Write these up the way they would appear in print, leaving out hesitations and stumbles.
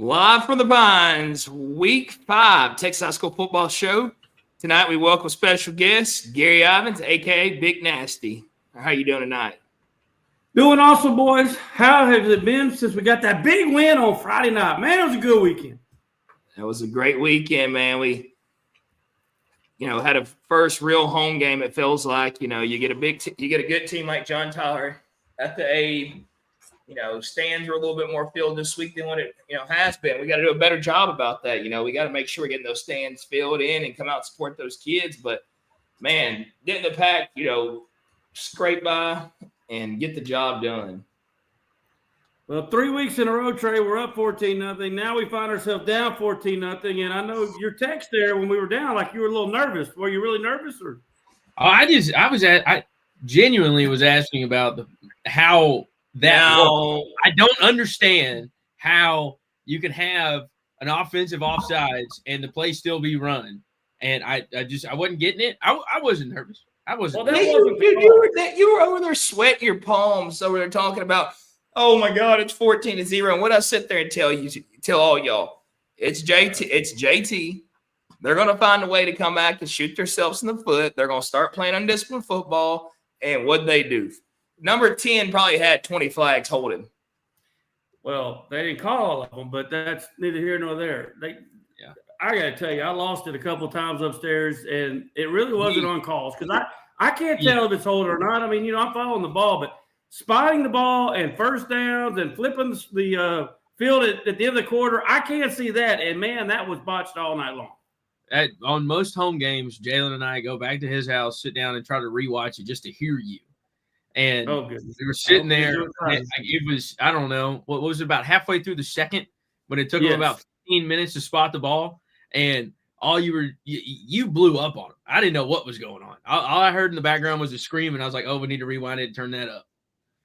Live from the Pines, Week 5 Texas High School Football Show. Tonight we welcome special guest Gary Ivins, a.k.a. Big Nasty. How you doing tonight? Doing awesome, boys. How has it been since we got that big win on Friday night? Man, it was a good weekend. It was a great weekend, man. We, had a first real home game. It feels like, you get a good team like John Tyler at the A. Stands are a little bit more filled this week than what it, has been. We got to do a better job about that. We got to make sure we're getting those stands filled in and come out and support those kids. But, man, didn't the Pack, scrape by and get the job done? Well, 3 weeks in a row, Trey, we're up 14-0. Now we find ourselves down 14-0. And I know your text there when we were down, like you were a little nervous. Were you really nervous? Or? I genuinely was asking about how that works. I don't understand how you can have an offensive offsides and the play still be run. And I wasn't getting it. I wasn't nervous. I wasn't. Well, you were over there sweating your palms over there talking about, oh my God, it's 14-0. And what I sit there and tell all y'all, it's JT. They're going to find a way to come back and shoot themselves in the foot. They're going to start playing undisciplined football. And what'd they do? Number 10 probably had 20 flags holding. Well, they didn't call all of them, but that's neither here nor there. I got to tell you, I lost it a couple of times upstairs, and it really wasn't on calls because I can't tell if it's holding or not. I mean, I'm following the ball, but spotting the ball and first downs and flipping the field at the end of the quarter, I can't see that. And, man, that was botched all night long. On most home games, Jalen and I go back to his house, sit down, and try to rewatch it just to hear you. And we were sitting there. It was, I don't know, what was it, about halfway through the second when it took him about 15 minutes to spot the ball. And you blew up on him. I didn't know what was going on. All I heard in the background was a scream, and I was like, oh, we need to rewind it and turn that up.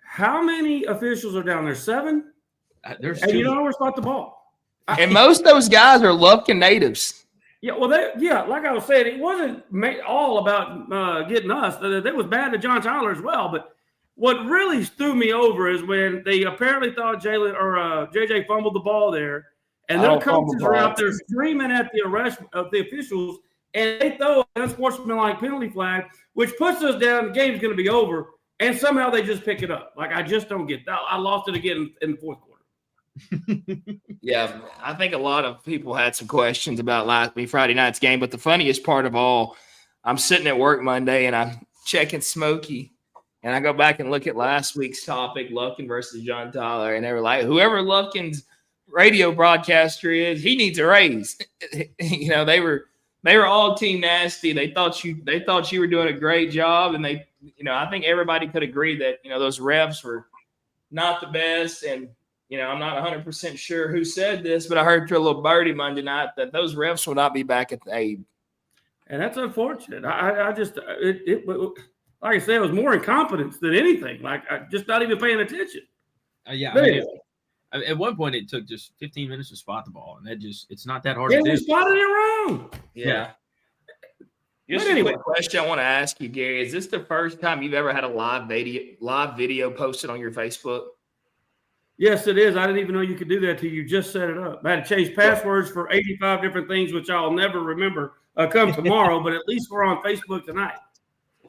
How many officials are down there? 7? There's and 2. you don't know where to spot the ball. And most of those guys are Lufkin natives. Yeah, well, like I was saying, it wasn't all about getting us. That was bad to John Tyler as well. But what really threw me over is when they apparently thought Jalen or JJ fumbled the ball there, and their coaches are out there screaming at the arrest of the officials, and they throw an unsportsmanlike penalty flag, which puts us down. The game's going to be over, and somehow they just pick it up. Like, I just don't get that. I lost it again in the fourth quarter. Yeah, I think a lot of people had some questions about Friday night's game, but the funniest part of all, I'm sitting at work Monday, and I'm checking Smokey, and I go back and look at last week's topic, Lufkin versus John Tyler, and they were like, whoever Lufkin's radio broadcaster is, he needs a raise. They were all team nasty. They thought you were doing a great job, and I think everybody could agree that those refs were not the best. And I'm not 100% sure who said this, but I heard through a little birdie Monday night that those refs will not be back at the Abe. And that's unfortunate. I just like I said, it was more incompetence than anything. Like, just not even paying attention. At one point, it took just 15 minutes to spot the ball, and it's not that hard to do. We spotted it wrong. Yeah. Just a quick question I want to ask you, Gary. Is this the first time you've ever had a live video posted on your Facebook? Yes, it is. I didn't even know you could do that till you just set it up. I had to change passwords for 85 different things, which I'll never remember come tomorrow, but at least we're on Facebook tonight.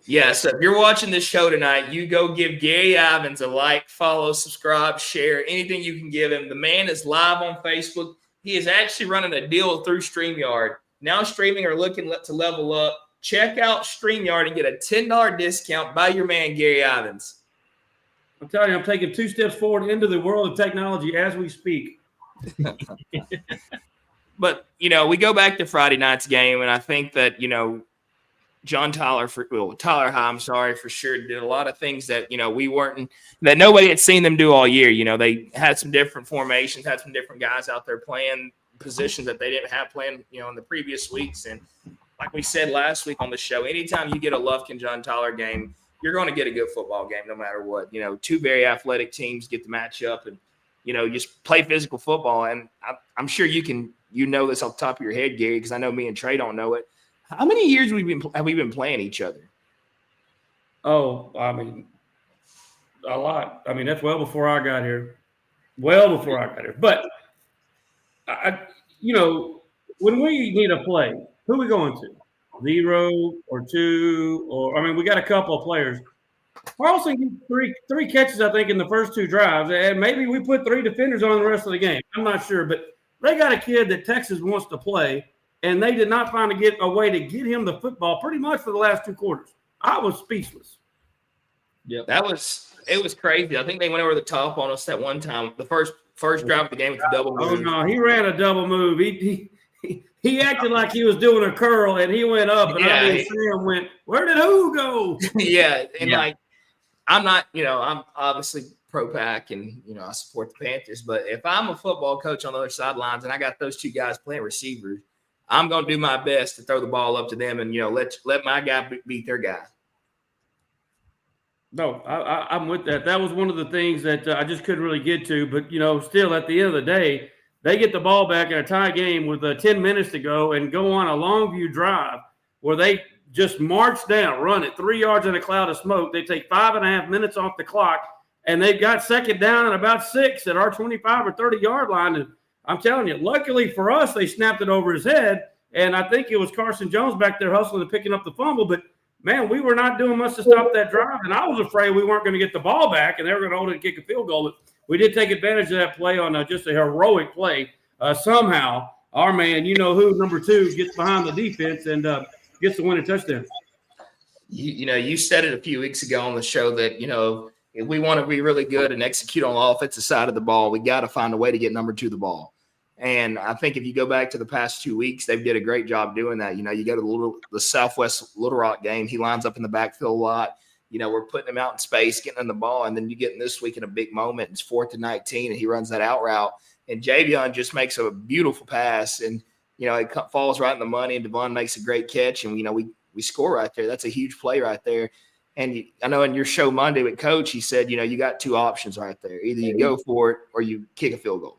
Yeah, so if you're watching this show tonight, you go give Gary Ivins a like, follow, subscribe, share, anything you can give him. The man is live on Facebook. He is actually running a deal through StreamYard. Now streaming are looking to level up. Check out StreamYard and get a $10 discount by your man, Gary Ivins. I'm telling you, I'm taking 2 steps forward into the world of technology as we speak. But, we go back to Friday night's game, and I think that, John Tyler, Tyler High, for sure, did a lot of things that, that nobody had seen them do all year. They had some different formations, had some different guys out there playing positions that they didn't have playing, in the previous weeks. And like we said last week on the show, anytime you get a Lufkin John Tyler game, you're going to get a good football game no matter what. 2 very athletic teams get to match up and, just play physical football. And I'm sure you know this off the top of your head, Gary, because I know me and Trey don't know it. How many years have we been playing each other? Oh, I mean, a lot. I mean, that's well before I got here. But when we need a play, who are we going to? 0 or 2, or we got a couple of players. Carlson gets three catches, I think, in the first 2 drives, and maybe we put 3 defenders on the rest of the game. I'm not sure, but they got a kid that Texas wants to play, and they did not find a way to get him the football pretty much for the last 2 quarters. I was speechless. Yeah, it was crazy. I think they went over the top on us that one time. The first drive of the game with the double move. Oh no, he ran a double move. He acted like he was doing a curl, and he went up, and Sam went, "Where did who go?" Yeah, and I'm not, I'm obviously pro-Pac, and I support the Panthers. But if I'm a football coach on the other sidelines and I got those 2 guys playing receivers, I'm going to do my best to throw the ball up to them and let my guy beat their guy. No, I'm with that. That was one of the things that I just couldn't really get to. But, still at the end of the day, they get the ball back in a tie game with 10 minutes to go and go on a long view drive where they just march down, run it 3 yards in a cloud of smoke. They take 5.5 minutes off the clock, and they've got second down and about 6 at our 25 or 30-yard line. And I'm telling you, luckily for us, they snapped it over his head. And I think it was Carson Jones back there hustling and picking up the fumble. But man, we were not doing much to stop that drive, and I was afraid we weren't going to get the ball back, and they were going to hold it and kick a field goal. But we did take advantage of that play on just a heroic play. Somehow, our man, number 2, gets behind the defense and gets the winning touchdown. You said it a few weeks ago on the show that, if we want to be really good and execute on the offensive side of the ball, we got to find a way to get number 2 the ball. And I think if you go back to the past 2 weeks, they've did a great job doing that. You go to the Southwest Little Rock game, he lines up in the backfield a lot. We're putting him out in space, getting him the ball, and then you get in this week in a big moment. It's 4th and 19, and he runs that out route. And Javion just makes a beautiful pass, and, it falls right in the money, and Devon makes a great catch, and, we score right there. That's a huge play right there. And I know in your show Monday with Coach, he said, you got 2 options right there. Either you go for it or you kick a field goal.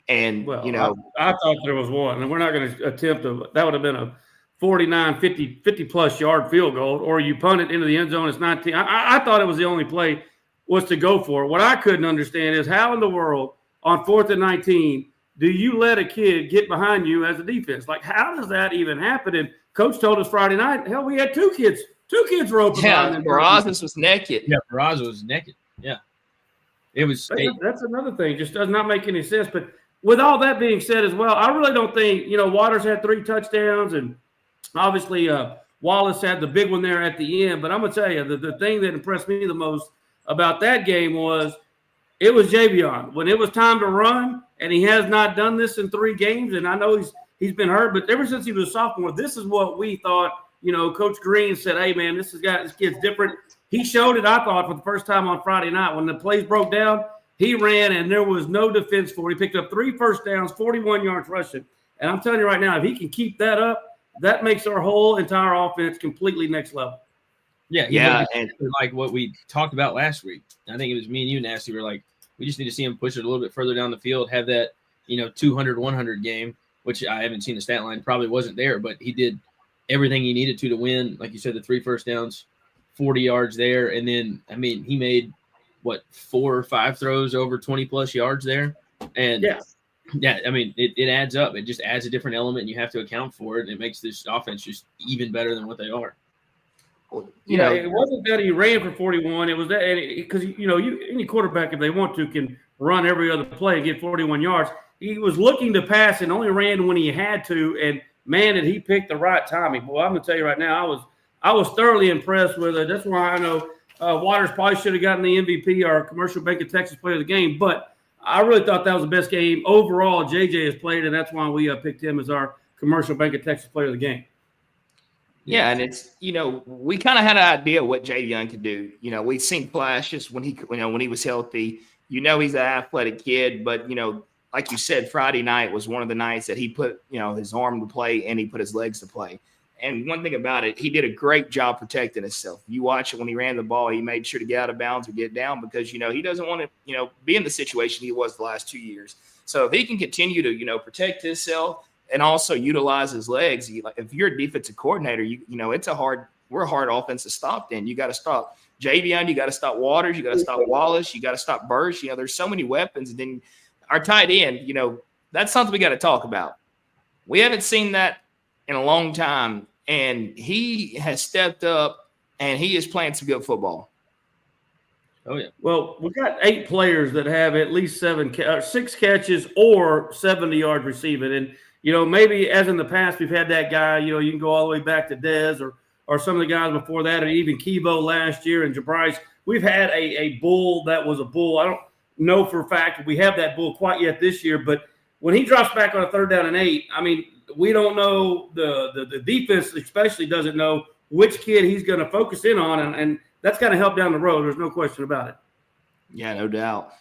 And, I thought there was one, and we're not going to attempt that would have been a 49, 50-plus yard field goal, or you punt it into the end zone. It's 19. I thought it was the only play was to go for it. What I couldn't understand is how in the world on 4th and 19 do you let a kid get behind you as a defense? Like, how does that even happen? And Coach told us Friday night, hell, we had 2 kids. 2 kids were open. Yeah, Barrazas was naked. Yeah, Barrazas was naked. Yeah. It was. That's another thing. Just does not make any sense. But with all that being said as well, I really don't think, Waters had 3 touchdowns, and obviously Wallace had the big one there at the end. But I'm going to tell you, the thing that impressed me the most about that game was it was Javion. When it was time to run, and he has not done this in 3 games, and I know he's been hurt, but ever since he was a sophomore, this is what we thought. Coach Green said, hey, man, this kid's different. He showed it, I thought, for the first time on Friday night. When the plays broke down, he ran, and there was no defense for it. He picked up 3 first downs, 41 yards rushing. And I'm telling you right now, if he can keep that up, that makes our whole entire offense completely next level. Yeah. And like what we talked about last week, I think it was me and you, Nasty, were like, we just need to see him push it a little bit further down the field, have that, 200, 100 game, which I haven't seen the stat line, probably wasn't there, but he did everything he needed to win. Like you said, the 3 first downs, 40 yards there. And then, he made, 4 or 5 throws over 20-plus yards there. And, it adds up. It just adds a different element, and you have to account for it, and it makes this offense just even better than what they are. It wasn't that he ran for 41. It was that because any quarterback, if they want to, can run every other play and get 41 yards. He was looking to pass and only ran when he had to. And man, did he pick the right timing? Boy, I'm gonna tell you right now, I was thoroughly impressed with it. That's why I know Waters probably should have gotten the MVP or Commercial Bank of Texas Player of the Game. But I really thought that was the best game overall JJ has played, and that's why we picked him as our Commercial Bank of Texas Player of the Game. Yeah, and it's we kind of had an idea what Javion could do. We've seen flashes when he was healthy. He's an athletic kid, but like you said, Friday night was one of the nights that he put his arm to play and he put his legs to play. And one thing about it, he did a great job protecting himself. You watch it when he ran the ball, he made sure to get out of bounds or get down because he doesn't want to be in the situation he was the last 2 years. So if he can continue to protect himself and also utilize his legs. If you're a defensive coordinator, we're a hard offense to stop. Then you got to stop Javion, you got to stop Waters, you got to stop Wallace, you got to stop Bursch. There's so many weapons. And then our tight end, that's something we got to talk about. We haven't seen that in a long time, and he has stepped up, and he is playing some good football. Oh, yeah. Well, we've got 8 players that have at least 6 catches or 70 yards receiving. And, maybe as in the past, we've had that guy, you can go all the way back to Dez or some of the guys before that, or even Kivo last year and Jabarice. We've had a bull that was a bull. I don't know for a fact we have that bull quite yet this year, but when he drops back on a 3rd down and 8, I mean, we don't know, the defense especially doesn't know which kid he's going to focus in on, and that's going to help down the road. There's no question about it. Yeah, no doubt.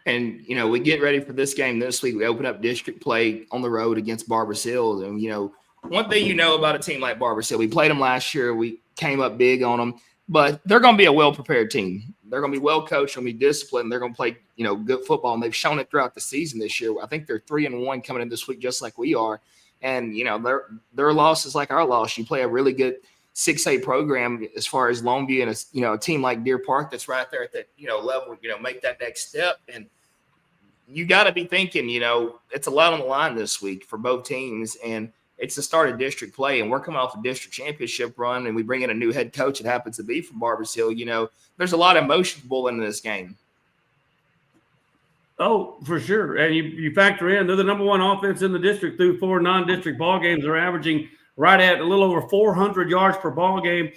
And, we get ready for this game this week. We open up district play on the road against Barbers Hill. And, one thing about a team like Barbers Hill, we played them last year. We came up big on them. But they're going to be a well-prepared team. They're going to be well-coached. They're going to be disciplined. They're going to play, good football. And they've shown it throughout the season this year. I think they're 3-1 coming in this week just like we are. And, their loss is like our loss. You play a really good 6A program as far as Longview and a team like Deer Park that's right there at that level, make that next step. And you got to be thinking, it's a lot on the line this week for both teams, and it's the start of district play, and we're coming off a district championship run, and we bring in a new head coach that happens to be from Barbers Hill. There's a lot of emotion built into this game. Oh, for sure. And you factor in, they're the number 1 offense in the district through 4 non-district ball games. They're averaging right at a little over 400 yards per ball game.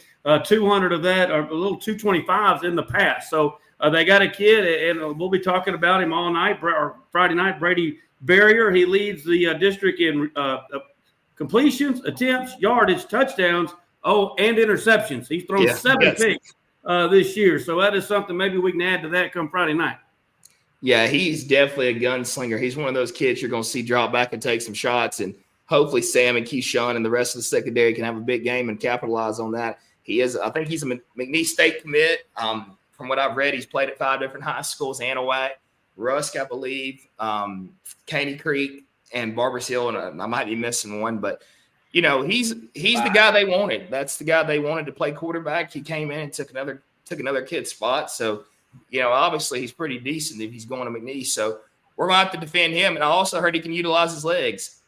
200 of that are a little 225s in the past. So they got a kid, and we'll be talking about him all night, or Friday night, Brady Barrier. He leads the district in completions, attempts, yardage, touchdowns, and interceptions. He's thrown 7 picks this year. So that is something maybe we can add to that come Friday night. Yeah, he's definitely a gunslinger. He's one of those kids you're going to see drop back and take some shots, and hopefully Sam and Keyshawn and the rest of the secondary can have a big game and capitalize on that. I think he's a McNeese State commit. From what I've read, he's played at 5 different high schools: Anahuac, Rusk, I believe, Caney Creek, and Barbers Hill, and I might be missing one, but he's the guy they wanted. That's the guy they wanted to play quarterback. He came in and took another kid's spot. So, obviously he's pretty decent if he's going to McNeese. So we're going to have to defend him. And I also heard he can utilize his legs.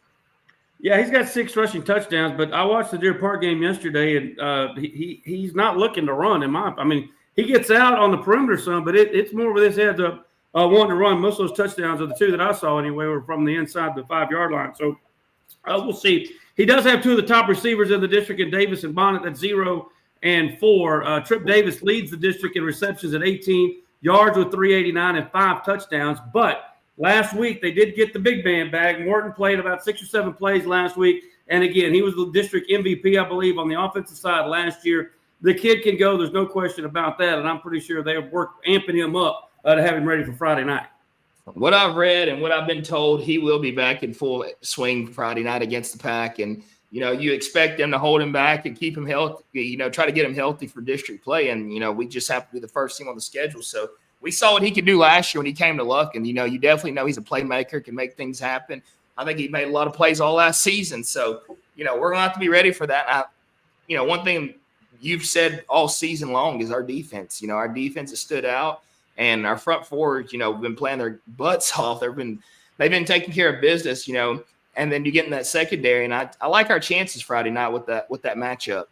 Yeah, he's got 6 rushing touchdowns, but I watched the Deer Park game yesterday, and he's not looking to run. He gets out on the perimeter some, but it's more with his head up wanting to run. Most of those touchdowns, are the 2 that I saw anyway, were from the inside the 5-yard line. So we'll see. He does have 2 of the top receivers in the district in Davis and Bonnet. That's 0 and 4. Trip Davis leads the district in receptions at 18 yards with 389 and 5 touchdowns. But last week they did get the big man back. Morton played about 6 or 7 plays last week. And again, he was the district MVP, I believe, on the offensive side last year. The kid can go. There's no question about that. And I'm pretty sure they have worked amping him up to have him ready for Friday night. What I've read and what I've been told, he will be back in full swing Friday night against the Pack. And, you expect them to hold him back and keep him healthy, try to get him healthy for district play. And, we just have to be the first team on the schedule. So we saw what he could do last year when he came to Luck. And, you definitely know he's a playmaker, can make things happen. I think he made a lot of plays all last season. So, we're going to have to be ready for that. One thing you've said all season long is our defense. Our defense has stood out. And our front four, have been playing their butts off. They've been taking care of business, and then you get in that secondary. And I like our chances Friday night with that matchup.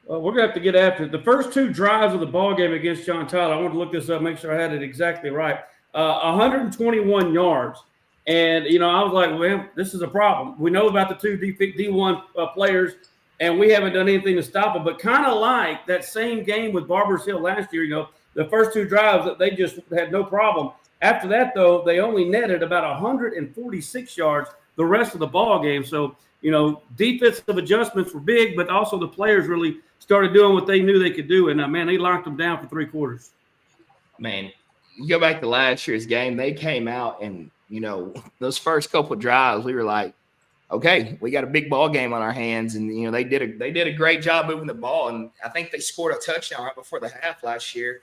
Well, we're gonna have to get after it. The first 2 drives of the ball game against John Tyler. I wanted to look this up, make sure I had it exactly right. 121 yards, and I was like, well, this is a problem. We know about the 2 D1 players, and we haven't done anything to stop them. But kind of like that same game with Barbers Hill last year, the first 2 drives that they just had no problem. After that, though, they only netted about 146 yards the rest of the ball game. So, defensive adjustments were big, but also the players really started doing what they knew they could do. And, they locked them down for 3 quarters. Man, you go back to last year's game, they came out and, those first couple of drives, we were like, okay, we got a big ball game on our hands. And, they did a great job moving the ball. And I think they scored a touchdown right before the half last year.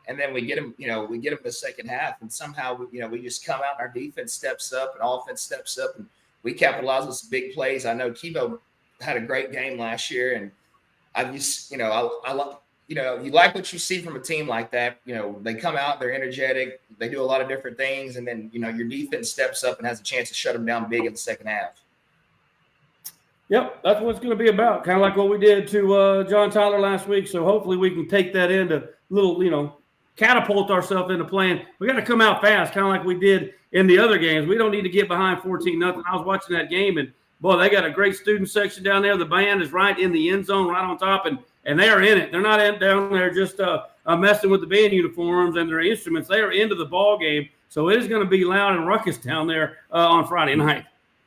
And then we get them the second half, and somehow we just come out and our defense steps up and offense steps up, and we capitalize on some big plays. I know Kivo had a great game last year, and I just you know, you like what you see from a team like that. You know, they come out, they're energetic, they do a lot of different things, and then, you know, your defense steps up and has a chance to shut them down big in the second half. Yep, that's what it's going to be about, kind of like what we did to John Tyler last week. So hopefully we can take that into little, you know, catapult ourselves into playing. We got to come out fast, kind of like we did in the other games. We don't need to get behind 14-0. I was watching that game, and, boy, they got a great student section down there. The band is right in the end zone, right on top, and they are in it. They're not down there just messing with the band uniforms and their instruments. They are into the ball game. So it is going to be loud and ruckus down there on Friday night.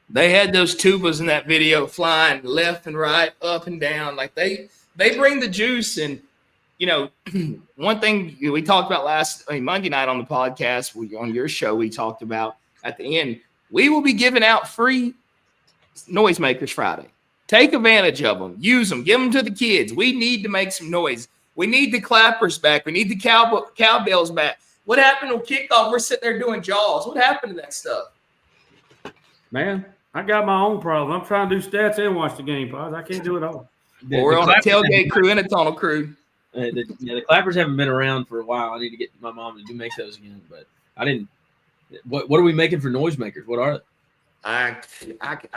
They had those tubas in that video flying left and right, up and down. Like they bring the juice. And, you know, one thing we talked about Monday night on the podcast, on your show, we talked about at the end, we will be giving out free noisemakers Friday. Take advantage of them. Use them. Give them to the kids. We need to make some noise. We need the clappers back. We need the cowbells back. What happened on kickoff? We're sitting there doing jaws. What happened to that stuff? Man, I got my own problem. I'm trying to do stats and watch the game, Pods. I can't do it all. Well, we're on a tailgate crew and a tunnel crew. The clappers haven't been around for a while. I need to get my mom to make those again, but I didn't. What are we making for noisemakers? What are they? I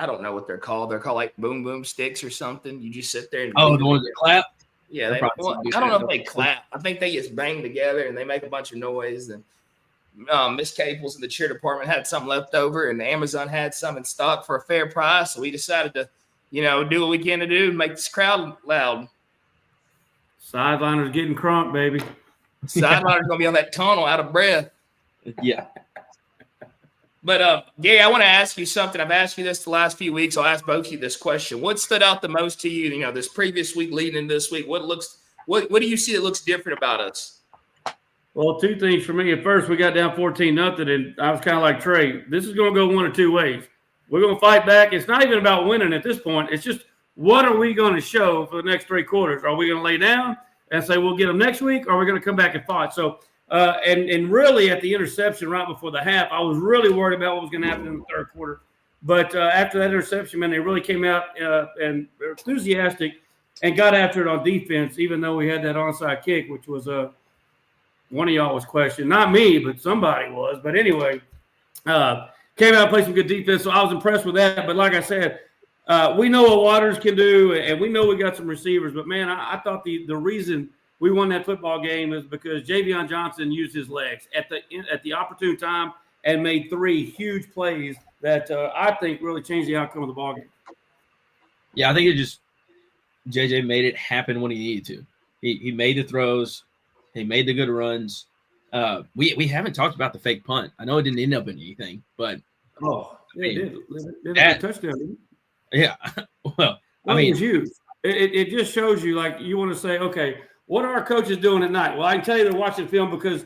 don't know what they're called. They're called like boom boom sticks or something. You just sit there and the ones that clap. Yeah, I don't know if they clap. I think they just bang together and they make a bunch of noise. And Miss Caples in the cheer department had some left over, and Amazon had some in stock for a fair price. So we decided to, you know, do what we can to do and make this crowd loud. Sideliner's getting crunk, baby. Sideliner's gonna be on that tunnel, out of breath. Yeah. But Gary, I want to ask you something. I've asked you this the last few weeks. I'll ask both of you this question. What stood out the most to you? You know, this previous week leading into this week. What do you see that looks different about us? Well, two things for me. At first, we got down 14-0, and I was kind of like Trey. This is going to go one of two ways. We're going to fight back. It's not even about winning at this point. It's just, what are we going to show for the next three quarters? Are we going to lay down and say we'll get them next week, or are we going to come back and fight? So. And really at the interception right before the half, I was really worried about what was going to happen in the third quarter. But after that interception, man, they really came out and were enthusiastic and got after it on defense, even though we had that onside kick, which was one of y'all was questioned. Not me, but somebody was. But anyway, came out and played some good defense, so I was impressed with that. But like I said, we know what Waters can do, and we know we got some receivers. But, man, I thought the reason – we won that football game is because Javion Johnson used his legs at the opportune time and made three huge plays that I think really changed the outcome of the ball game. Yeah, I think JJ made it happen when he needed to. He made the throws. He made the good runs. We haven't talked about the fake punt. I know it didn't end up in anything, but it did. A touchdown, didn't it? Yeah. Well, I mean, it was huge. It just shows you, like, you want to say, okay, what are our coaches doing at night? Well, I can tell you they're watching film, because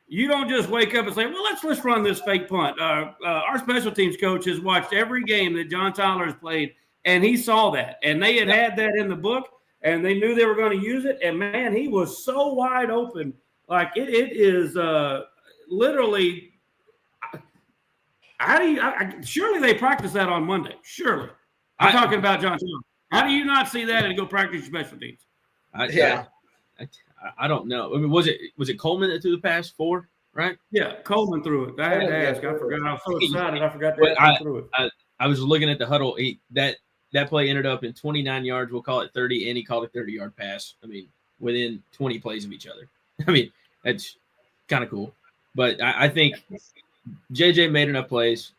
you don't just wake up and say, well, let's run this fake punt. Our special teams coach has watched every game that John Tyler has played, and he saw that. And they had that in the book, and they knew they were going to use it. And, man, he was so wide open. Like, it is literally – surely they practice that on Monday. Surely. I'm talking about John Tyler. How do you not see that and go practice your special teams? I don't know. I mean, was it Coleman that threw the pass 4, right? Yeah, Coleman threw it. I had to ask. I forgot. I was so excited. I forgot to threw it. I was looking at the huddle. That play ended up in 29 yards. We'll call it 30, and he called a 30-yard pass. I mean, within 20 plays of each other. I mean, that's kind of cool. But I think JJ made enough plays.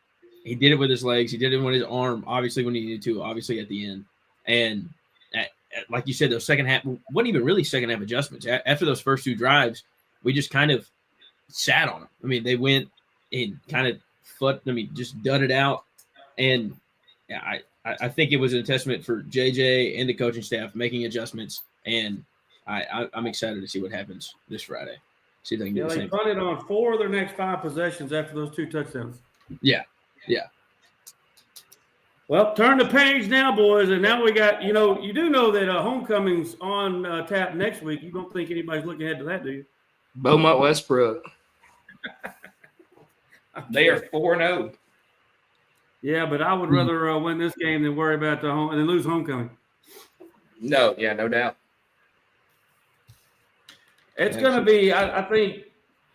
He did it with his legs. He did it with his arm, obviously, when he needed to, obviously at the end. And like you said, those second half wasn't even really second half adjustments. After those first two drives, we just kind of sat on them. I mean, they went and kind of just dudded out. And I think it was a testament for JJ and the coaching staff making adjustments. And I'm excited to see what happens this Friday. See if they can do the same. They punted on 4 of their next 5 possessions after those 2 touchdowns. Yeah. Well, turn the page now, boys, and now we got, you do know that homecoming's on tap next week. You don't think anybody's looking ahead to that, do you? Beaumont Westbrook. They are 4-0. Yeah, but I would rather win this game than worry about than lose homecoming. No doubt. It's going to be, I think,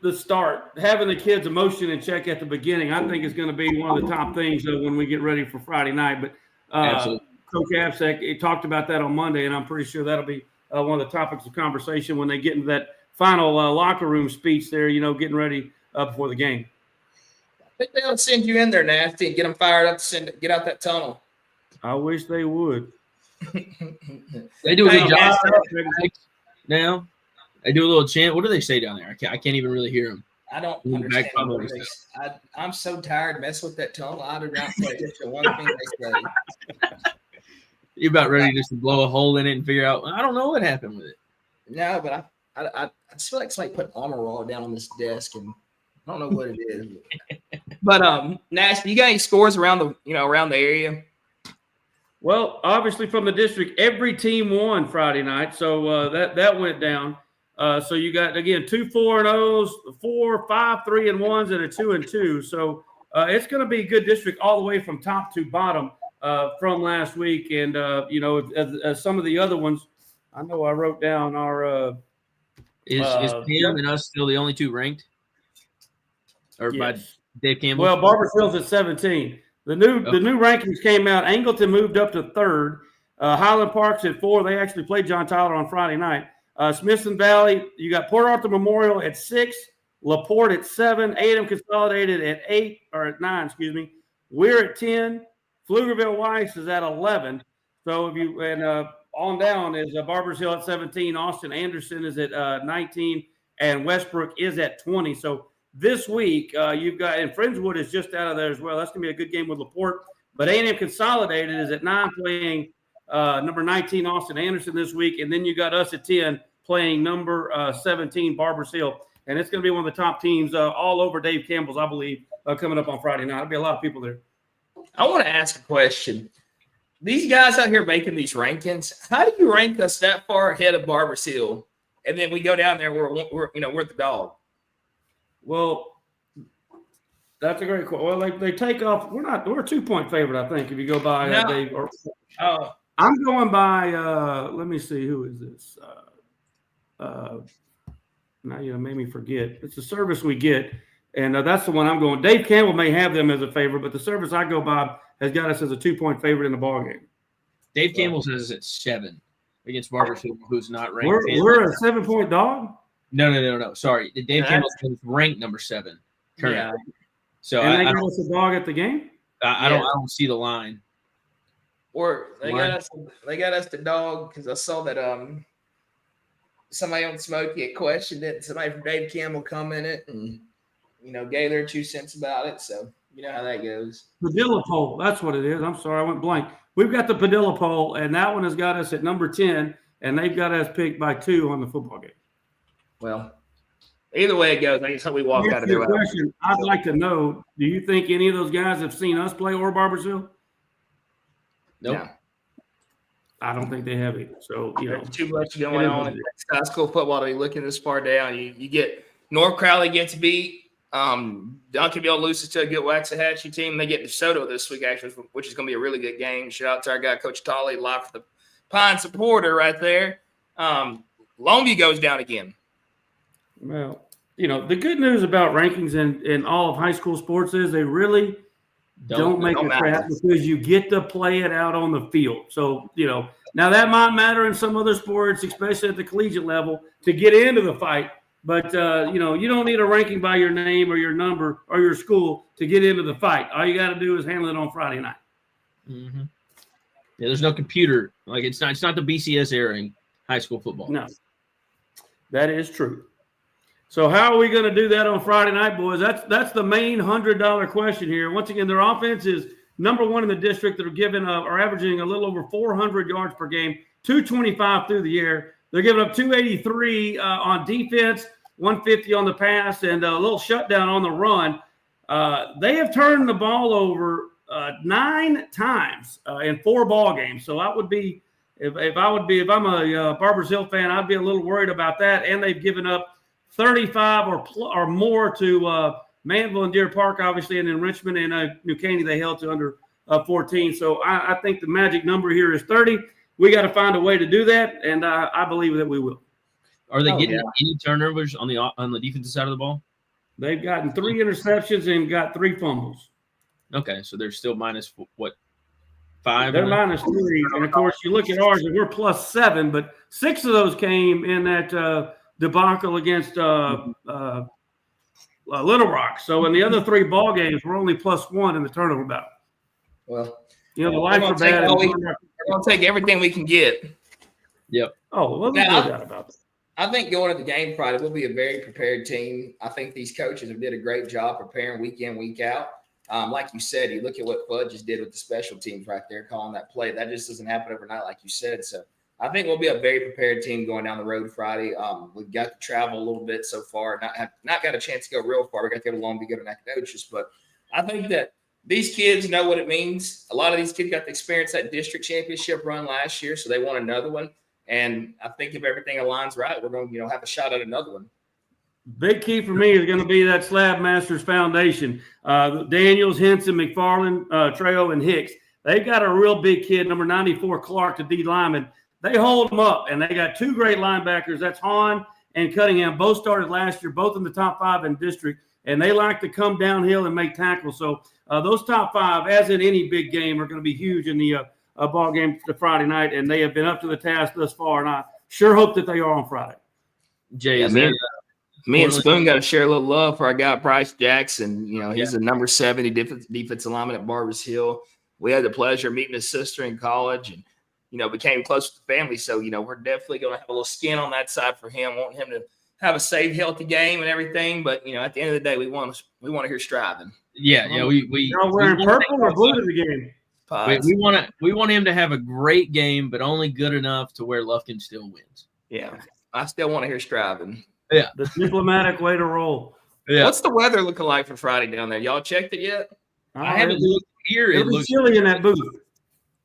the start. Having the kids' emotion in check at the beginning, I think is going to be one of the top things when we get ready for Friday night. But Coach Absek talked about that on Monday, and I'm pretty sure that'll be one of the topics of conversation when they get into that final locker room speech there, getting ready before the game. I think they'll send you in there, Nasty, and get them fired up to get out that tunnel. I wish they would. They do a good job now. They do a little chant. What do they say down there? I can't even really hear them. I don't understand. I'm so tired messing with that tunnel. I do not play just the one thing they say. You're about ready just to blow a hole in it and figure out, I don't know what happened with it. No, but I just feel like somebody put armor roll down on this desk, and I don't know what it is. But Nash, you got any scores around the area? Well, obviously from the district, every team won Friday night, so that went down. So you got, again, 2 4-0s, 4, 5 3-1s, and a 2-2. So it's going to be a good district all the way from top to bottom from last week. And as some of the other ones, I know I wrote down our. Is Pam and us still the only 2 ranked? Or yes. By Dave Campbell? Well, Barbershill's at 17. The new rankings came out. Angleton moved up to 3rd. Highland Park's at 4. They actually played John Tyler on Friday night. Smithson Valley, you got Port Arthur Memorial at 6, LaPorte at 7, A&M Consolidated at 8 or at 9, excuse me. We're at 10. Pflugerville Weiss is at 11. So on down is Barbers Hill at 17. Austin Anderson is at 19, and Westbrook is at 20. So this week you've got, and Friendswood is just out of there as well. That's going to be a good game with LaPorte. But A&M Consolidated is at 9 playing number 19 Austin Anderson this week, and then you got us at 10 playing number 17 Barbers Hill, and it's going to be one of the top teams all over Dave Campbell's, I believe, coming up on Friday night. There'll be a lot of people there. I want to ask a question. These guys out here making these rankings, how do you rank us that far ahead of Barbers Hill, and then we go down there we're the dog? Well, that's a great question. Well, they take off. We're a 2-point favorite, I think, if you go by Dave. I'm going by. Let me see. Who is this? Now you made me forget. It's a service we get, and that's the one I'm going. Dave Campbell may have them as a favorite, but the service I go by has got us as a 2-point favorite in the ball game. Dave Campbell says it's 7 against Barbers Hill, who's not ranked. We're a 7-point dog. No. Sorry, Dave Campbell is ranked number 7 currently. Yeah. So and they got us a dog at the game. I don't see the line. Or they got us the dog because I saw that somebody on Smokey had questioned it, and somebody from Dave Campbell commented and gave their 2 cents about it. So you know how that goes. Padilla poll, that's what it is. I'm sorry, I went blank. We've got the Padilla poll, and that one has got us at number 10, and they've got us picked by 2 on the football game. Well, either way it goes, I guess we walk out of there. Question I'd like to know: do you think any of those guys have seen us play or Barbers Hill? Nope. No. I don't think they have either. So, there's too much going on in high school football to be looking this far down. You get North Crowley gets beat. Duncanville loses to a good Waxahachie team. They get DeSoto this week, actually, which is going to be a really good game. Shout out to our guy, Coach Tolley, live for the Pine supporter right there. Longview goes down again. Well, the good news about rankings in all of high school sports is they really don't make a crap because you get to play it out on the field. So, now that might matter in some other sports, especially at the collegiate level, to get into the fight. But, you don't need a ranking by your name or your number or your school to get into the fight. All you got to do is handle it on Friday night. Mm-hmm. Yeah, there's no computer. Like it's not the BCS era in high school football. No, that is true. So how are we going to do that on Friday night, boys? That's the main $100 question here. Once again, their offense is number 1 in the district. They're are averaging a little over 400 yards per game, 225 through the air. They're giving up 283 on defense, 150 on the pass, and a little shutdown on the run. They have turned the ball over 9 times in 4 ball games. So I would be, if I'm a Barbers Hill fan, I'd be a little worried about that. And they've given up 35 or more to Manville and Deer Park, obviously, and in Richmond and New Caney, they held to under 14. So I think the magic number here is 30. We got to find a way to do that, and I believe that we will. Are they getting any turnovers on the defensive side of the ball? They've gotten 3 interceptions and got 3 fumbles. Okay, so they're still minus what? 5? They're minus 3. And of course, you look at ours and we're plus 7, but 6 of those came in that debacle against Little Rock. So in the other 3 ball games, we're only plus 1 in the turnover battle. Well, the life are bad. We're gonna take everything we can get. Yep. Oh, well, there's no doubt about that. I think going to the game Friday, we'll be a very prepared team. I think these coaches have did a great job preparing week in, week out. Like you said, you look at what Bud just did with the special teams right there, calling that play. That just doesn't happen overnight, like you said. So I think we'll be a very prepared team going down the road Friday. We've got to travel a little bit so far. Not got a chance to go real far. We got to go to Long Beach, go to Nacogdoches. But I think that these kids know what it means. A lot of these kids got to experience that district championship run last year, so they want another one. And I think if everything aligns right, we're going to have a shot at another one. Big key for me is going to be that Slab Masters Foundation. Daniels, Henson, McFarland, Trejo, and Hicks. They've got a real big kid, number 94, Clark, the D lineman. They hold them up, and they got 2 great linebackers. That's Hahn and Cunningham. Both started last year, both in the top 5 in district, and they like to come downhill and make tackles. So those top 5, as in any big game, are going to be huge in the ball game for Friday night, and they have been up to the task thus far, and I sure hope that they are on Friday. Jay, me and Spoon got to share a little love for our guy Bryce Jackson. He's a number 70 defensive lineman at Barbers Hill. We had the pleasure of meeting his sister in college, and became close to the family. So we're definitely going to have a little skin on that side for him, wanting him to have a safe, healthy game and everything. But at the end of the day, we want to hear striving. Yeah, we wearing purple or blue to the game. We want him to have a great game, but only good enough to where Lufkin still wins. Yeah, I still want to hear striving. Yeah, the diplomatic way to roll. Yeah. What's the weather looking like for Friday down there? Y'all checked it yet? I haven't looked here. It'll be chilly in that booth.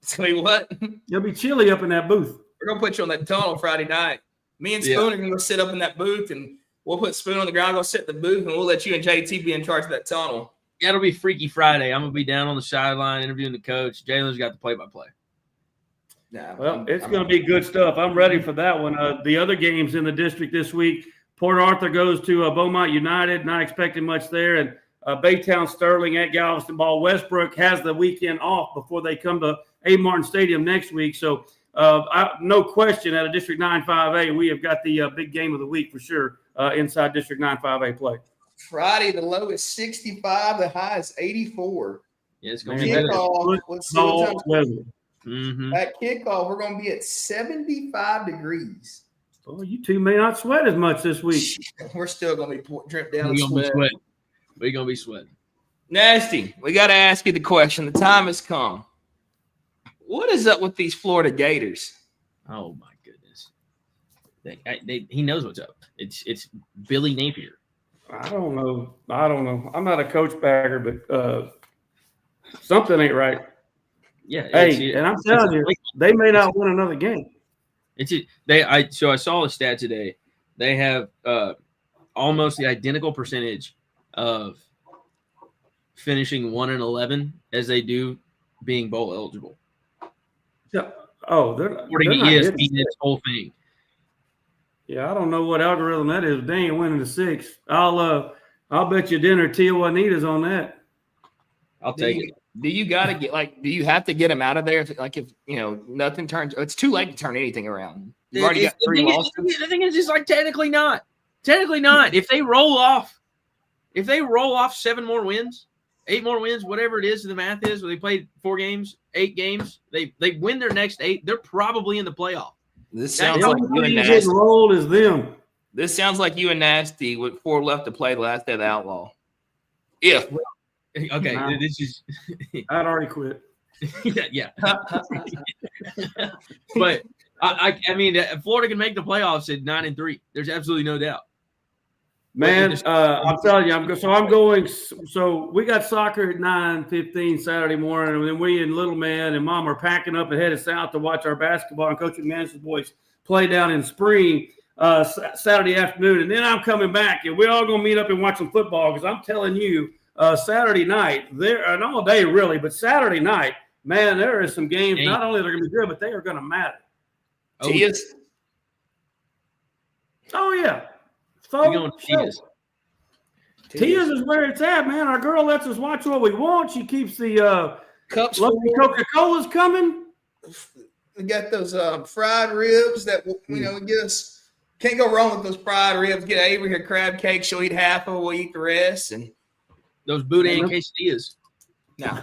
Say what? It'll be chilly up in that booth. We're gonna put you on that tunnel Friday night. Me and Spoon are gonna go sit up in that booth, and we'll put Spoon on the ground. Go sit in the booth, and we'll let you and JT be in charge of that tunnel. Yeah, it'll be Freaky Friday. I'm gonna be down on the sideline interviewing the coach. Jalen's got the play-by-play. Well, it's going to be good stuff. I'm ready for that one. The other games in the district this week, Port Arthur goes to Beaumont United, not expecting much there, and Baytown Sterling at Galveston Ball. Westbrook has the weekend off before they come to A. Martin Stadium next week. So no question at a District 9-5A, we have got the big game of the week for sure inside District 9-5A play. Friday, the low is 65, the high is 84. Yeah, it's going to be kickoff. Let's see what time. Mm-hmm. At kickoff, we're going to be at 75 degrees. Oh, you two may not sweat as much this week. We're still going to be dripped down. We're going to be sweating. Nasty, we got to ask you the question. The time has come. What is up with these Florida Gators? Oh, my goodness. He knows what's up. It's Billy Napier. I don't know. I'm not a coach bagger, but something ain't right. Yeah. And I'm telling you, they may not win another game. So I saw a stat today. They have almost the identical percentage of finishing 1-11 as they do being bowl eligible. Yeah. Oh, they're according to ESPN, this whole thing. Yeah, I don't know what algorithm that is. They ain't winning the 6. I'll bet you dinner Tijuanitas on that. I'll take it. Do you got to do you have to get him out of there? If nothing turns, it's too late to turn anything around. You've already got 3 losses. The thing is, technically not. If they roll off 7 more wins, 8 more wins, whatever it is, the math is, where they played 4 games, 8 games, they win their next 8, they're probably in the playoff. This sounds like you and Nasty. Rolled is them. This sounds like you and Nasty with 4 left to play the last day of the Outlaw. If. Okay, this is. I'd already quit. Yeah. But I mean, Florida can make the playoffs at 9-3. There's absolutely no doubt. Man, I'm telling you, I'm going. So we got soccer at 9:15 Saturday morning, and then we and little man and mom are packing up and headed south to watch our basketball and coaching management boys play down in Spring Saturday afternoon. And then I'm coming back, and we're all going to meet up and watch some football because I'm telling you. Saturday night, there and all day really, but Saturday night, man, there is some games. Not only they're going to be good, but they are going to matter. Tia's Oh, yeah. We're going to Tia's. Tia's is where it's at, man. Our girl lets us watch what we want. She keeps the cups. Coca-Cola's coming. We got those fried ribs that get us. Can't go wrong with those fried ribs. Get Avery her crab cake. She'll eat half of it. We'll eat the rest. And those boudin quesadillas. No,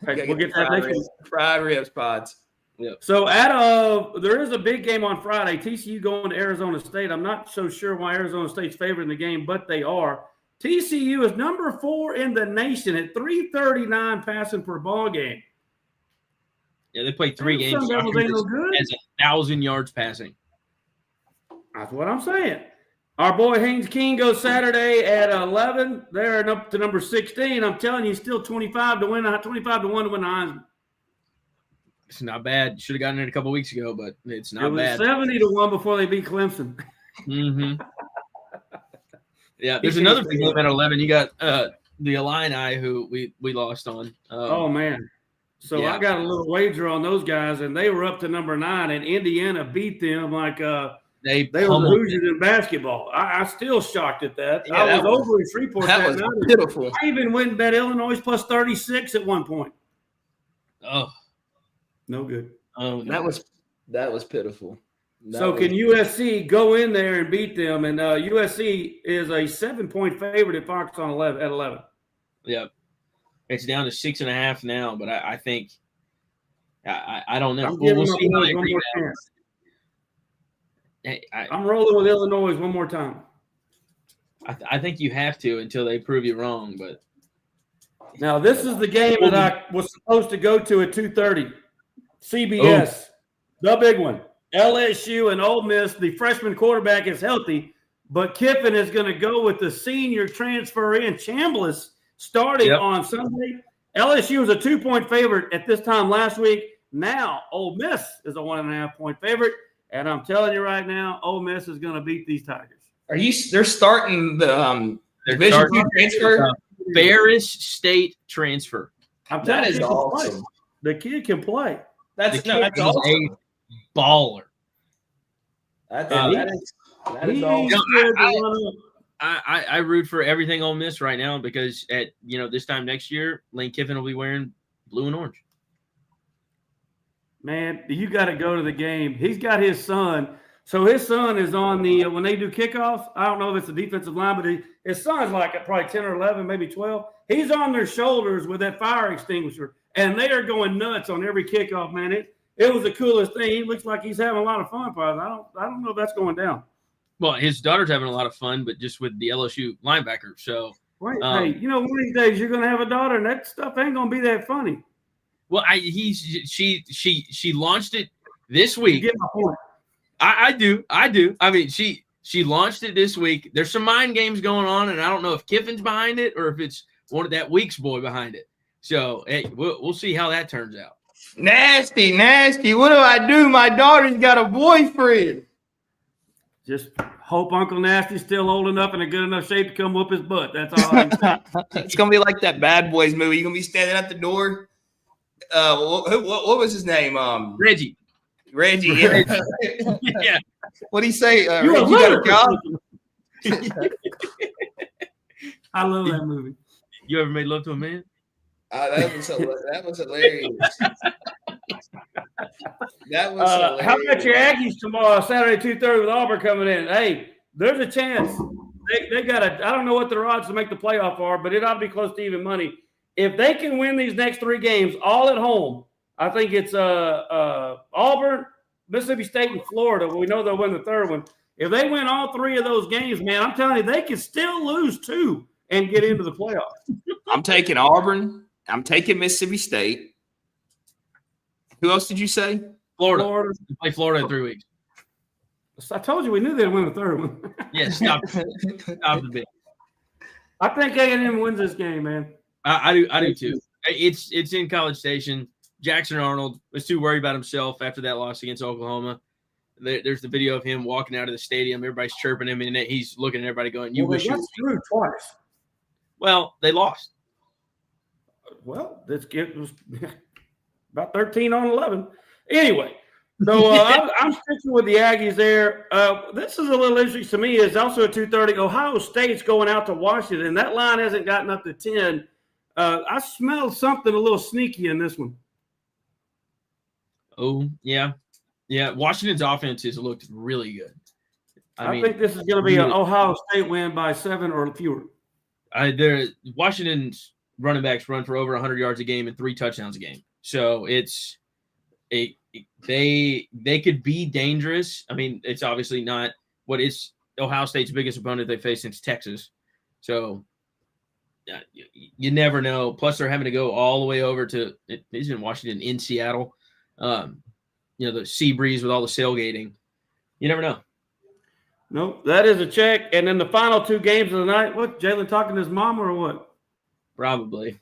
we'll get that fried ribs pods. Yep. So there is a big game on Friday. TCU going to Arizona State. I'm not so sure why Arizona State's favored in the game, but they are. TCU is number 4 in the nation at 339 passing per ball game. Yeah, they played 3 games. Some Devils ain't no good. Has 1,000 yards passing. That's what I'm saying. Our boy Haynes King goes Saturday at 11. They're up to number 16. I'm telling you, still 25 to 1 to win the Heisman. It's not bad. Should have gotten it a couple weeks ago, but it's not bad. It was 70 to 1 before they beat Clemson. Mm-hmm. Yeah, there's another big game at 11. You got the Illini who we lost on. Oh, man. So yeah. I got a little wager on those guys, and they were up to number 9, and Indiana beat them like they were losers in basketball. I still shocked at that. Yeah, I was over in Freeport. That was pitiful. I even went and bet Illinois plus 36 at one point. Oh. No good. Oh, no. That was pitiful. Can USC go in there and beat them? And USC is a 7-point favorite at Fox at 11. Yep. It's down to 6.5 now, but I think I don't know. We'll see how they rebound. I'm rolling with Illinois one more time. I think you have to until they prove you wrong. But now this is the game that I was supposed to go to at 2:30. CBS, the big one. LSU and Ole Miss. The freshman quarterback is healthy, but Kiffin is going to go with the senior transfer in Chambliss starting on Sunday. LSU was a 2-point favorite at this time last week. Now Ole Miss is a 1.5-point favorite, and I'm telling you right now, Ole Miss is going to beat these Tigers. They're starting the Division II transfer? Ferris State transfer. That is awesome. The kid can play. That's awesome. A baller. That is awesome. I root for everything Ole Miss right now because at this time next year, Lane Kiffin will be wearing blue and orange. Man, you got to go to the game. He's got his son. So his son is on the when they do kickoffs. I don't know if it's the defensive line, but his son's like at probably 10 or 11, maybe 12. He's on their shoulders with that fire extinguisher, and they are going nuts on every kickoff. Man, it was the coolest thing. He looks like he's having a lot of fun. But I don't know if that's going down. Well, his daughter's having a lot of fun, but just with the LSU linebacker. So, right. Hey, one of these days you're going to have a daughter, and that stuff ain't going to be that funny. Well, she launched it this week. You get my point. I do. I mean, she launched it this week. There's some mind games going on, and I don't know if Kiffin's behind it or if it's one of that Weeks boy behind it. So, hey, we'll see how that turns out. Nasty. What do I do? My daughter's got a boyfriend. Just hope Uncle Nasty's still old enough and in good enough shape to come whoop his butt. That's all I can say. It's going to be like that Bad Boys movie. You're going to be standing at the door. What was his name? Reggie. Yeah. Yeah. What did he say? You got a job? I love that movie. You ever made love to a man? That was hilarious. That was hilarious. How about your Aggies tomorrow, Saturday, 2:30 with Auburn coming in? Hey, there's a chance. They got I don't know what their odds to make the playoff are, but it ought to be close to even money. If they can win these next 3 games all at home, I think it's Auburn, Mississippi State, and Florida. We know they'll win the 3rd one. If they win all 3 of those games, man, I'm telling you, they can still lose 2 and get into the playoffs. I'm taking Auburn. I'm taking Mississippi State. Who else did you say? Florida. We play Florida in 3 weeks. I told you we knew they'd win the 3rd one. Yeah, stop the bit. I think A&M wins this game, man. I do too. It's in College Station. Jackson Arnold was too worried about himself after that loss against Oklahoma. There's the video of him walking out of the stadium. Everybody's chirping him, and he's looking at everybody going, "You wish you were through twice." Well, they lost. Well, it was about 13-11. Anyway, So I'm sticking with the Aggies there. This is a little interesting to me. It's also at 2:30. Ohio State's going out to Washington. That line hasn't gotten up to 10. I smelled something a little sneaky in this one. Oh, yeah. Yeah, Washington's offense has looked really good. I think this is going to be an Ohio State win by 7 or fewer. Washington's running backs run for over 100 yards a game and 3 touchdowns a game. So they could be dangerous. I mean, it's obviously not what is Ohio State's biggest opponent they face since Texas. So you never know. Plus, they're having to go all the way over to isn't Washington in Seattle. The sea breeze with all the sailgating. You never know. Nope, that is a check. And then the final 2 games of the night. What, Jalen talking to his mom or what? Probably.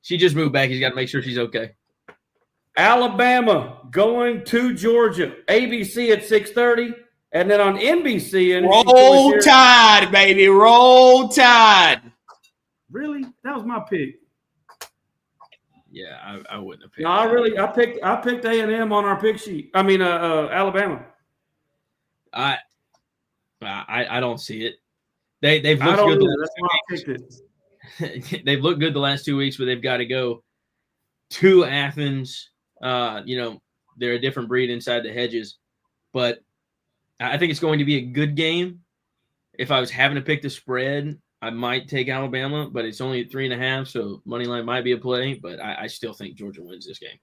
She just moved back. He's got to make sure she's okay. Alabama going to Georgia. ABC at 6:30. And then on NBC. And Roll Tide, baby. Roll Tide. Really? That was my pick. Yeah, I wouldn't have picked. No, I picked A&M on our pick sheet. I mean, Alabama. I don't see it. They've looked good. That's why I picked it. They've looked good the last 2 weeks, but they've got to go to Athens. They're a different breed inside the hedges, but I think it's going to be a good game. If I was having to pick the spread, I might take Alabama, but it's only at 3.5, so money line might be a play. But I still think Georgia wins this game.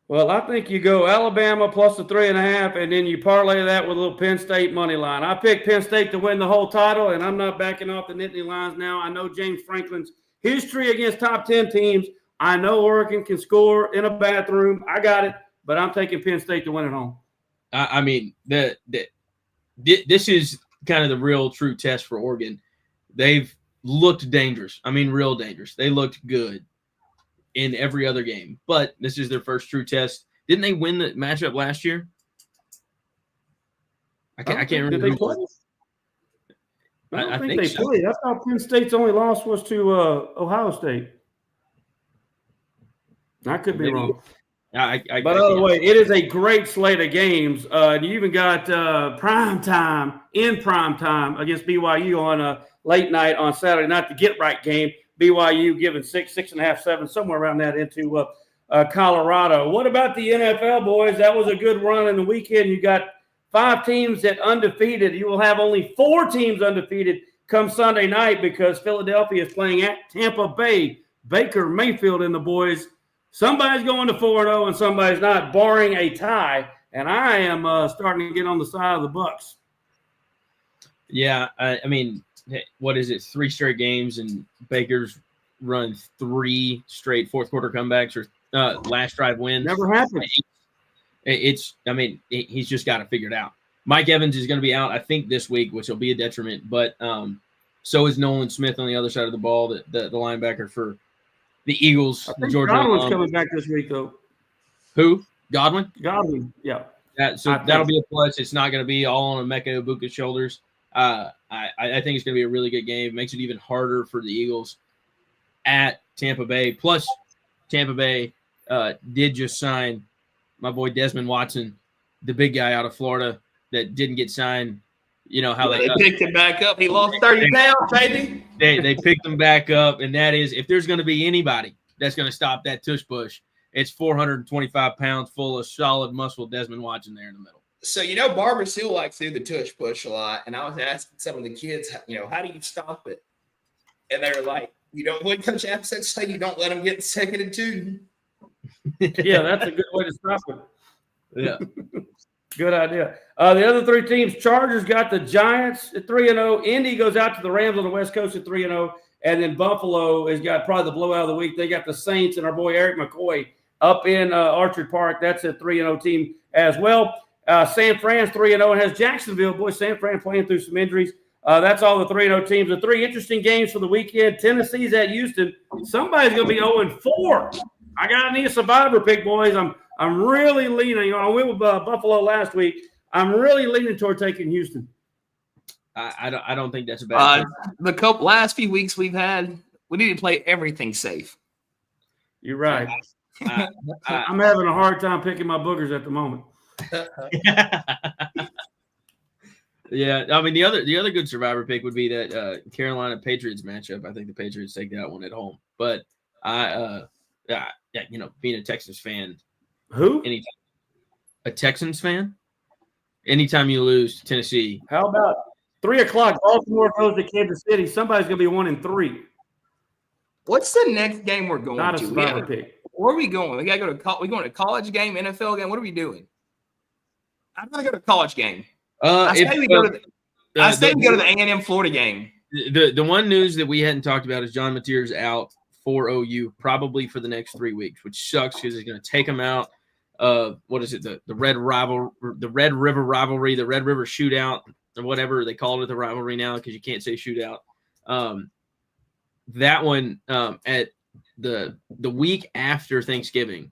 Well, I think you go Alabama plus the 3.5, and then you parlay that with a little Penn State money line. I picked Penn State to win the whole title, and I'm not backing off the Nittany Lions now. I know James Franklin's history against top 10 teams. I know Oregon can score in a bathroom. I got it, but I'm taking Penn State to win at home. I mean, this is kind of the real true test for Oregon. They've looked dangerous. I mean, real dangerous. They looked good in every other game, but this is their first true test. Didn't they win the matchup last year? I can't remember. Did they play? I think they played. I thought Penn State's only loss was to Ohio State. I could be wrong. But by the way, it is a great slate of games. You even got prime time against BYU on a late night on Saturday night, the get right game. BYU giving 6.5, 7, somewhere around that into Colorado. What about the NFL, boys? That was a good run in the weekend. You got 5 teams that undefeated. You will have only 4 teams undefeated come Sunday night because Philadelphia is playing at Tampa Bay. Baker Mayfield and the boys. Somebody's going to 4-0 and somebody's not, barring a tie. And I am starting to get on the side of the Bucs. Yeah, I mean, what is it? 3 straight games, and Baker's run 3 straight fourth quarter comebacks or last drive wins. Never happened. He's just got to figure it out. Mike Evans is going to be out, I think, this week, which will be a detriment. But so is Nolan Smith on the other side of the ball, the linebacker for the Eagles. I think Georgia Godwin's coming back this week, though. Who? Godwin? Godwin, yeah. That'll be a plus. It's not going to be all on Emeka Egbuka's shoulders. I think it's going to be a really good game. It makes it even harder for the Eagles at Tampa Bay. Plus, Tampa Bay did just sign my boy Desmond Watson, the big guy out of Florida that didn't get signed. You know how they picked him back up. He lost 30 pounds, baby. They picked him back up, and that is, if there's going to be anybody that's going to stop that tush push, it's 425 pounds full of solid muscle Desmond Watson there in the middle. So, Barbara Sue likes to do the tush push a lot, and I was asking some of the kids, how do you stop it? And they were like, what Coach App say, you don't let them get second and 2. Yeah, that's a good way to stop it. Yeah. Good idea. The other 3 teams, Chargers got the Giants at 3-0. Indy goes out to the Rams on the West Coast at 3-0. And then Buffalo has got probably the blowout of the week. They got the Saints and our boy Eric McCoy up in Orchard Park. That's a 3-0 team as well. San Fran's 3-0 and has Jacksonville. Boy, San Fran playing through some injuries. That's all the 3-0 teams. The 3 interesting games for the weekend. Tennessee's at Houston. Somebody's going to be 0-4. I got to need a survivor pick, boys. I'm really leaning. I went with Buffalo last week. I'm really leaning toward taking Houston. I don't think that's a bad the last few weeks we've had, we need to play everything safe. You're right. I'm having a hard time picking my boogers at the moment. Yeah, I mean the other good survivor pick would be that Carolina Patriots matchup. I think the Patriots take that one at home. But being a Texans fan, a Texans fan, anytime you lose to Tennessee. How about 3:00? Baltimore goes to Kansas City. Somebody's gonna be 1-3. What's the next game we're going Not to? A survivor pick. Where are we going? We gotta go to we going to college game, NFL game. What are we doing? I'm gonna go to college game. I say we go to the A&M Florida game. The one news that we hadn't talked about is John Mateer's out for OU probably for the next 3 weeks, which sucks because it's going to take him out. What is it? The Red River rivalry, the Red River shootout, or whatever they call it, the rivalry now because you can't say shootout. That one at the week after Thanksgiving,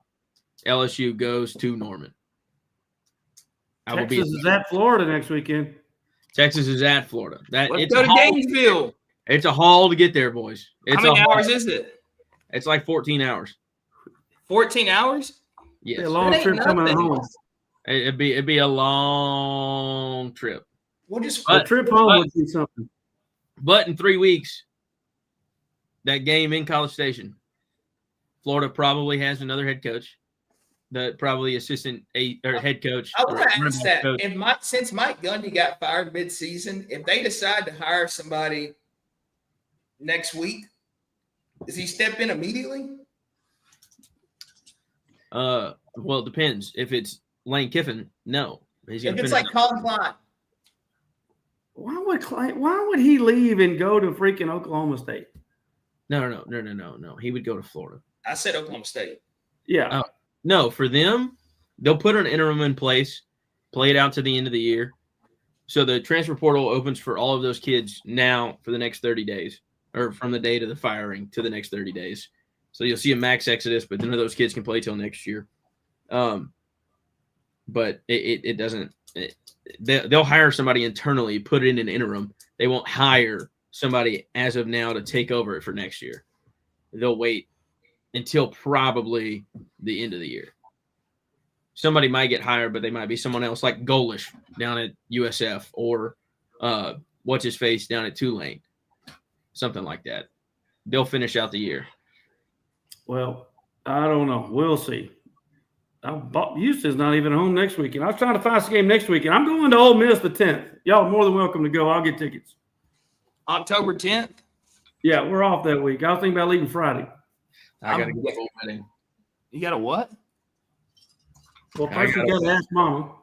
LSU goes to Norman. Texas is at Florida next weekend. Texas is at Florida. Let's go to Gainesville. It's a haul to get there, boys. How many hours is it? It's like 14 hours. 14 hours? Yes. It's a long trip coming home. It'd be a long trip. We'll just a trip home would be something. But in 3 weeks, that game in College Station, Florida probably has another head coach. Probably assistant or head coach. I want to ask that since Mike Gundy got fired mid-season, if they decide to hire somebody next week, does he step in immediately? Well, it depends. If it's Lane Kiffin, no. If it's like Colin Klein, why would he leave and go to freaking Oklahoma State? No. He would go to Florida. I said Oklahoma State. Yeah. No, for them, they'll put an interim in place, play it out to the end of the year. So the transfer portal opens for all of those kids now for the next 30 days, or from the date of the firing to the next 30 days. So you'll see a max exodus, but none of those kids can play till next year. But it doesn't. They'll hire somebody internally, put it in an interim. They won't hire somebody as of now to take over it for next year. They'll wait until probably the end of the year. Somebody might get hired, but they might be someone else like Golish down at USF or what's his face down at Tulane, something like that. They'll finish out the year. Well, I don't know. We'll see. Houston's not even home next weekend. I was trying to find a game next weekend. I'm going to Ole Miss the 10th. Y'all are more than welcome to go. I'll get tickets. October 10th? Yeah, we're off that week. I was thinking about leaving Friday. I got to go to a wedding. You got a what? Well, first you got to ask Mama.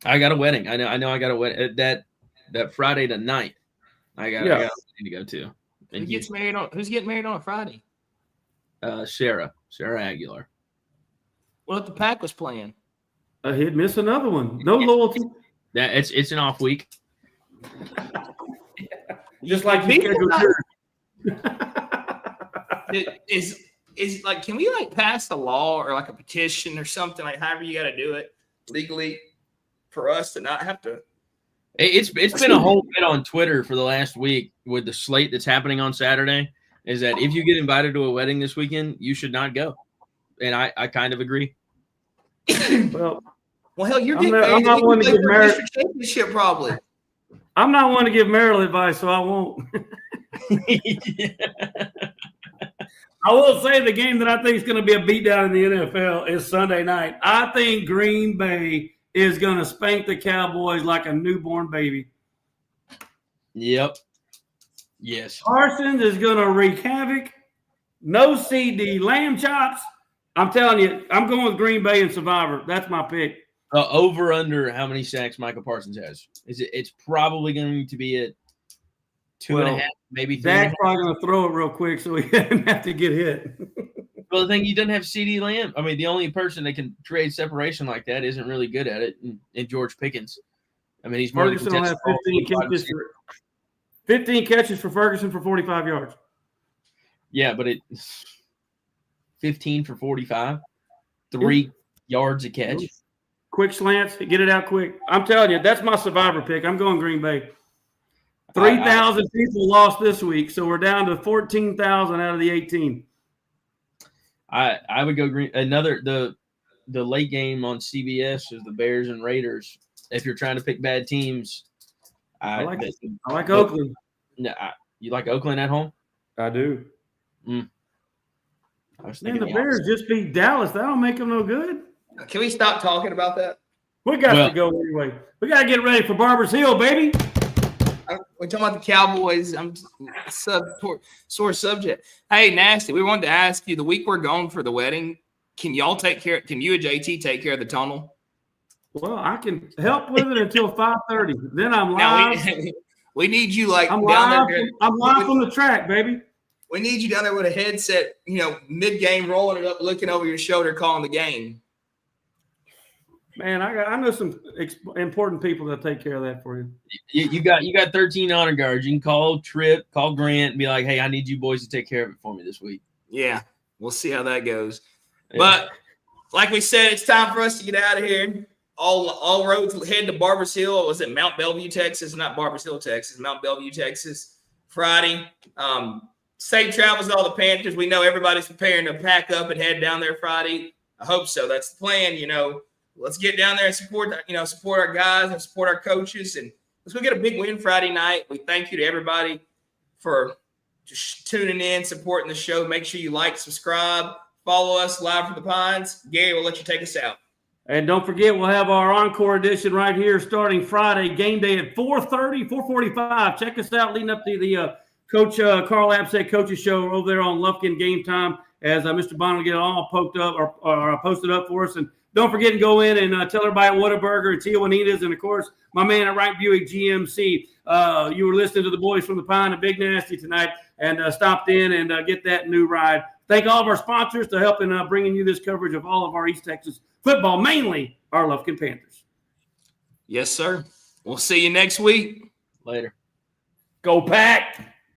I got a wedding. I know. I got a wedding that Friday the 9th. I got a wedding to go to. Who's getting married on a Friday? Sarah Aguilar. What if the Pack was playing? He'd miss another one. No loyalty. It's an off week. Just like you is like, can we like pass a law or like a petition or something, like however you got to do it legally for us to not have to? It's been a whole bit on Twitter for the last week with the slate that's happening on Saturday. Is that if you get invited to a wedding this weekend, you should not go, and I kind of agree. Well, hell, you're I'm not one to give marital championship probably. I'm not one to give marital advice, so I won't. I will say the game that I think is going to be a beatdown in the NFL is Sunday night. I think Green Bay is going to spank the Cowboys like a newborn baby. Yep. Yes. Parsons is going to wreak havoc. No CD. Lamb chops. I'm telling you, I'm going with Green Bay and Survivor. That's my pick. Over under how many sacks Michael Parsons has? It's probably going to be at 2.5, maybe 3. Dak's probably going to throw it real quick so he doesn't have to get hit. Well, the thing, he doesn't have CeeDee Lamb. I mean, the only person that can trade separation like that isn't really good at it, and George Pickens. I mean, he's more Ferguson will have 15 catches for Ferguson for 45 yards. Yeah, but 15 for 45, 3 yards a catch. Quick slants, get it out quick. I'm telling you, that's my Survivor pick. I'm going Green Bay. 3,000 people lost this week, so we're down to 14,000 out of the 18. I would go Green. the late game on CBS is the Bears and Raiders. If you're trying to pick bad teams, I like Oakland. No, you like Oakland at home? I do. Man, the Bears just beat Dallas. That don't make them no good. Can we stop talking about that? We got to go anyway. We got to get ready for Barbers Hill, baby. We're talking about the Cowboys. I'm sore subject. Hey, Nasty, we wanted to ask you, the week we're gone for the wedding, can you and JT take care of the tunnel? Well, I can help with it until 5:30. Then I'm live. We need you I'm live. I'm live from the track, baby. We need you down there with a headset, mid-game, rolling it up, looking over your shoulder, calling the game. Man, I know some important people that take care of that for you. You got 13 honor guards. You can call Tripp, call Grant, and be like, "Hey, I need you boys to take care of it for me this week." Yeah, we'll see how that goes. Yeah. But like we said, it's time for us to get out of here. All roads head to Barbers Hill. Was it Mount Bellevue, Texas? Not Barbers Hill, Texas. Mount Bellevue, Texas. Friday. Safe travels to all the Panthers. We know everybody's preparing to pack up and head down there Friday. I hope so. That's the plan. Let's get down there and support our guys and support our coaches, and let's go get a big win Friday night. We thank you to everybody for just tuning in, supporting the show. Make sure you like, subscribe, follow us live from the Pines. Gary, we'll let you take us out. And don't forget, we'll have our encore edition right here starting Friday, game day at 4:45. Check us out leading up to the Coach Carl Absett Coaches Show over there on Lufkin Game Time as Mr. Bond will get it all poked up or posted up for us. And don't forget to go in and tell everybody at Whataburger and Tio Juanitas, and, of course, my man at Wright Buick GMC. You were listening to the boys from the Pine and Big Nasty tonight and stopped in and get that new ride. Thank all of our sponsors for helping bringing you this coverage of all of our East Texas football, mainly our Lufkin Panthers. Yes, sir. We'll see you next week. Later. Go Pack!